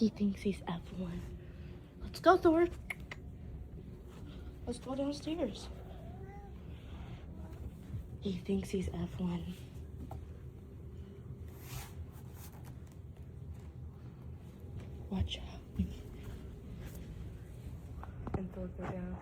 He thinks he's F1. Let's go, Thor. Let's go downstairs. He thinks he's F1. Watch out. And Thor go down.